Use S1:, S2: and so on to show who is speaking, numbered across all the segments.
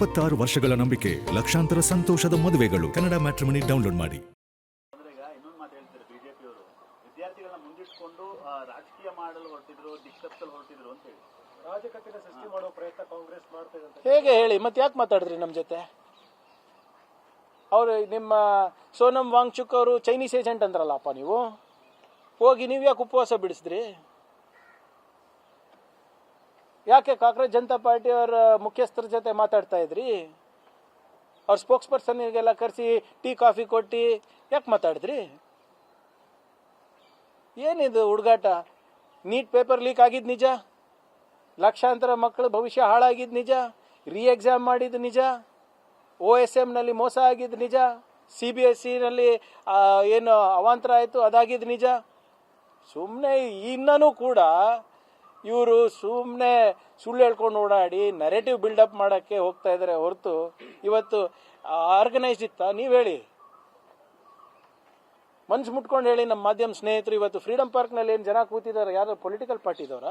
S1: 26 ವರ್ಷಗಳ ನಂಬಿಕೆ, ಲಕ್ಷಾಂತರ ಸಂತೋಷದ ಮದುವೆಗಳು. ಕನ್ನಡ ಮ್ಯಾಟ್ರಿಮನಿ ಡೌನ್ಲೋಡ್ ಮಾಡಿ.
S2: ಇನ್ನೊಂದು ಮಾತು ಹೇಳ್ತಾರೆ, ಬಿಜೆಪಿಯವರು ವಿದ್ಯಾರ್ಥಿಗಳನ್ನ ಮುಂದಿಟ್ಕೊಂಡು ರಾಜಕೀಯ ಮಾಡಲು ಹೊರಟಿದ್ರು, ದಿಕ್ತಪ್ಸಲು ಹೊರಟಿದ್ರು ಅಂತ ಹೇಳಿ ರಾಜಕೀಯ ಸೃಷ್ಟಿ ಮಾಡೋ ಪ್ರಯತ್ನ ಕಾಂಗ್ರೆಸ್ ಮಾಡ್ತಾ ಇದೆ ಅಂತ
S3: ಹೇಗೆ ಹೇಳಿ? ಮತ್ತೆ ಯಾಕೆ ಮಾತಾಡಿದ್ರಿ ನಮ್ಮ ಜೊತೆ? ಅವರು ನಿಮ್ಮ ಸೋನಂ ವಾಂಗ್ಚುಕ್ ಅವರು ಚೈನೀಸ್ ಏಜೆಂಟ್ ಅಂದ್ರಲ್ಲಪ್ಪ, ನೀವು ಹೋಗಿ ನೀವು ಯಾಕೆ ಉಪವಾಸ ಬಿಡಿಸಿದ್ರಿ? ಯಾಕೆ ಕಾಂಗ್ರೆಸ್ ಜನತಾ ಪಾರ್ಟಿಯವರ ಮುಖ್ಯಸ್ಥರ ಜೊತೆ ಮಾತಾಡ್ತಾ ಇದ್ರಿ? ಅವ್ರ ಸ್ಪೋಕ್ಸ್ ಪರ್ಸನ್ಗೆಲ್ಲ ಕರೆಸಿ ಟೀ ಕಾಫಿ ಕೊಟ್ಟು ಯಾಕೆ ಮಾತಾಡಿದ್ರಿ? ಏನಿದು ಹುಡುಗಾಟ? ನೀಟ್ ಪೇಪರ್ ಲೀಕ್ ಆಗಿದ್ದು ನಿಜ, ಲಕ್ಷಾಂತರ ಮಕ್ಕಳು ಭವಿಷ್ಯ ಹಾಳಾಗಿದ್ದು ನಿಜ, ರೀ ಎಕ್ಸಾಮ್ ಮಾಡಿದ್ದು ನಿಜ, OSM ನಲ್ಲಿ ಮೋಸ ಆಗಿದ್ದು ನಿಜ, CBSE ನಲ್ಲಿ ಏನು ಅವಾಂತರ ಆಯಿತು ಅದಾಗಿದ್ದು ನಿಜ. ಸುಮ್ಮನೆ ಇನ್ನೂ ಕೂಡ ಇವರು ಸುಮ್ಮನೆ ಸುಳ್ಳು ಹೇಳ್ಕೊಂಡು ಓಡಾಡಿ ನರೇಟಿವ್ ಬಿಲ್ಡಪ್ ಮಾಡೋಕ್ಕೆ ಹೋಗ್ತಾ ಇದ್ದಾರೆ ಹೊರತು ಇವತ್ತು ಆರ್ಗನೈಸ್ಡ್ ಇತ್ತಾ? ನೀವು ಹೇಳಿ, ಮನ್ಸು ಮುಟ್ಕೊಂಡು ಹೇಳಿ. ನಮ್ಮ ಮಾಧ್ಯಮ ಸ್ನೇಹಿತರು ಇವತ್ತು ಫ್ರೀಡಂ ಪಾರ್ಕ್ನಲ್ಲಿ ಏನು ಜನ ಕೂತಿದ್ದಾರೆ, ಯಾರು ಪೊಲಿಟಿಕಲ್ ಪಾರ್ಟಿದವರ?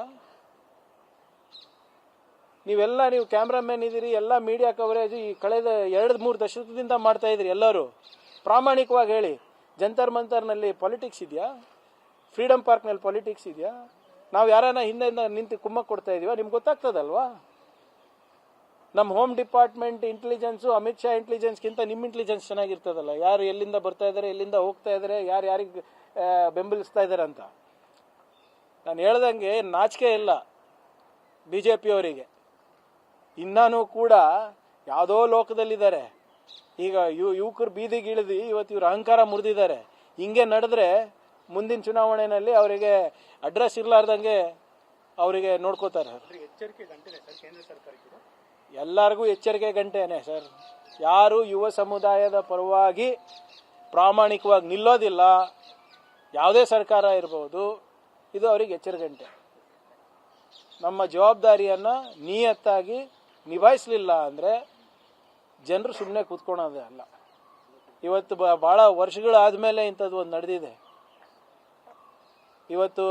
S3: ನೀವು ಕ್ಯಾಮ್ರಾಮನ್ ಇದ್ದೀರಿ, ಎಲ್ಲ ಮೀಡಿಯಾ ಕವರೇಜ್ ಈ ಕಳೆದ 2-3 ದಶಕದಿಂದ ಮಾಡ್ತಾ ಇದ್ರಿ. ಎಲ್ಲರೂ ಪ್ರಾಮಾಣಿಕವಾಗಿ ಹೇಳಿ, ಜಂತರ್ ಮಂತರ್ನಲ್ಲಿ ಪಾಲಿಟಿಕ್ಸ್ ಇದೆಯಾ? ಫ್ರೀಡಂ ಪಾರ್ಕ್ನಲ್ಲಿ ಪಾಲಿಟಿಕ್ಸ್ ಇದೆಯಾ? ನಾವು ಯಾರನ್ನ ಹಿಂದೆಯಿಂದ ನಿಂತು ಕುಮ್ಮಕ್ಕೆ ಕೊಡ್ತಾ ಇದೀವ? ನಿಮ್ಗೆ ಗೊತ್ತಾಗ್ತದಲ್ವಾ? ನಮ್ಮ home department intelligence, Amit Shah ಇಂಟೆಲಿಜೆನ್ಸ್ಗಿಂತ ನಿಮ್ಮ ಇಂಟೆಲಿಜೆನ್ಸ್ ಚೆನ್ನಾಗಿರ್ತದಲ್ಲ. ಯಾರು ಎಲ್ಲಿಂದ ಬರ್ತಾ ಇದ್ದಾರೆ, ಎಲ್ಲಿಂದ ಹೋಗ್ತಾ ಇದ್ದಾರೆ, ಯಾರಿಗೆ ಬೆಂಬಲಿಸ್ತಾ ಇದ್ದಾರೆ ಅಂತ. ನಾನು ಹೇಳ್ದಂಗೆ ನಾಚಿಕೆ ಇಲ್ಲ BJP ಅವರಿಗೆ. ಇನ್ನೂ ಕೂಡ ಯಾವುದೋ ಲೋಕದಲ್ಲಿದ್ದಾರೆ. ಈಗ ಯುವಕರು ಬೀದಿಗೆ ಇಳಿದು ಇವತ್ತು ಇವ್ರ ಅಹಂಕಾರ ಮುರಿದಿದ್ದಾರೆ. ಹಿಂಗೆ ನಡೆದ್ರೆ ಮುಂದಿನ ಚುನಾವಣೆಯಲ್ಲಿ ಅವರಿಗೆ ಅಡ್ರೆಸ್ ಇರಲಾರ್ದಂಗೆ ಅವರಿಗೆ ನೋಡ್ಕೋತಾರೆ. ಎಲ್ಲರಿಗೂ ಎಚ್ಚರಿಕೆ ಗಂಟೆನೇ ಸರ್. ಯಾರು ಯುವ ಸಮುದಾಯದ ಪರವಾಗಿ ಪ್ರಾಮಾಣಿಕವಾಗಿ ನಿಲ್ಲೋದಿಲ್ಲ, ಯಾವುದೇ ಸರ್ಕಾರ ಇರ್ಬೋದು, ಇದು ಅವರಿಗೆ ಎಚ್ಚರಿಕೆ ಗಂಟೆ. ನಮ್ಮ ಜವಾಬ್ದಾರಿಯನ್ನು ನಿಯತ್ತಾಗಿ ನಿಭಾಯಿಸಲಿಲ್ಲ ಅಂದರೆ ಜನರು ಸುಮ್ಮನೆ ಕೂತ್ಕೊಳೋದೇ ಅಲ್ಲ. ಇವತ್ತು ಭಾಳ ವರ್ಷಗಳಾದಮೇಲೆ ಇಂಥದ್ದು ಒಂದು ನಡೆದಿದೆ. ಇವತ್ತು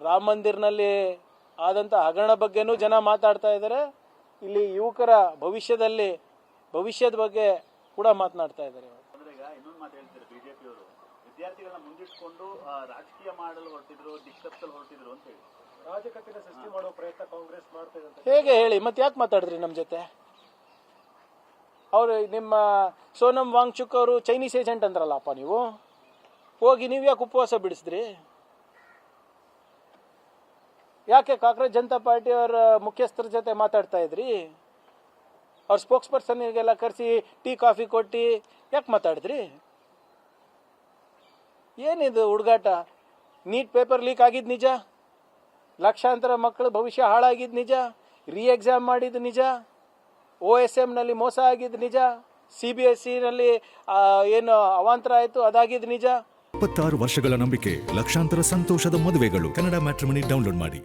S3: ರಾಮ ಮಂದಿರ್ನಲ್ಲಿ ಆದಂಥ ಹಗರಣ ಬಗ್ಗೆನೂ ಜನ ಮಾತಾಡ್ತಾ ಇದ್ದಾರೆ. ಇಲ್ಲಿ ಯುವಕರ ಭವಿಷ್ಯದ ಬಗ್ಗೆ ಕೂಡ ಮಾತನಾಡ್ತಾ ಇದ್ದಾರೆ.
S2: ಇನ್ನೊಂದು ಮಾತು ಹೇಳ್ತಾರೆ, ಬಿಜೆಪಿಯವರು ವಿದ್ಯಾರ್ಥಿಗಳನ್ನ ಮುಂದಿಟ್ಕೊಂಡು ರಾಜಕೀಯ ಮಾಡಲು ಹೊರಟಿದ್ರು, ದಿಕ್ತಪ್ಸಲು ಹೊರಟಿದ್ರು ಅಂತ ಹೇಳಿ ರಾಜಕೀಯ ಸೃಷ್ಟಿ ಮಾಡೋ ಪ್ರಯತ್ನ ಕಾಂಗ್ರೆಸ್ ಮಾಡ್ತಾ ಇದೆ ಅಂತ
S3: ಹೇಗೆ ಹೇಳಿ? ಮತ್ತೆ ಯಾಕೆ ಮಾತಾಡಿದ್ರಿ ನಮ್ಮ ಜೊತೆ? ಅವರು ನಿಮ್ಮ ಸೋನಂ ವಾಂಗ್ಚುಕ್ ಅವರು ಚೈನೀಸ್ ಏಜೆಂಟ್ ಅಂದ್ರಲ್ಲಪ್ಪ, ನೀವು ಹೋಗಿ ನೀವು ಯಾಕೆ ಉಪವಾಸ ಬಿಡಿಸಿದ್ರಿ? ಯಾಕೆ ಕಾಂಗ್ರೆಸ್ ಜನತಾ ಪಾರ್ಟಿಯವರ ಮುಖ್ಯಸ್ಥರ ಜೊತೆ ಮಾತಾಡ್ತಾ ಇದ್ರಿ? ಅವ್ರ ಸ್ಪೋಕ್ಸ್ ಪರ್ಸನ್ಗೆಲ್ಲ ಕರೆಸಿ ಟೀ ಕಾಫಿ ಕೊಟ್ಟು ಯಾಕೆ ಮಾತಾಡಿದ್ರಿ? ಏನಿದು ಹುಡುಗಾಟ? ನೀಟ್ ಪೇಪರ್ ಲೀಕ್ ಆಗಿದ್ದು ನಿಜ, ಲಕ್ಷಾಂತರ ಮಕ್ಕಳು ಭವಿಷ್ಯ ಹಾಳಾಗಿದ್ದು ನಿಜ, ರೀ ಎಕ್ಸಾಮ್ ಮಾಡಿದ್ದು ನಿಜ, OSM ನಲ್ಲಿ ಮೋಸ ಆಗಿದ್ದು ನಿಜ, CBSE ನಲ್ಲಿ ಏನು ಅವಾಂತರ ಆಯಿತು ಅದಾಗಿದ್ದು ನಿಜ.
S1: 26 ವರ್ಷಗಳ ನಂಬಿಕೆ, ಲಕ್ಷಾಂತರ ಸಂತೋಷದ ಮದುವೆಗಳು. ಕನ್ನಡ ಮ್ಯಾಟ್ರಿಮನಿ ಡೌನ್ಲೋಡ್ ಮಾಡಿ.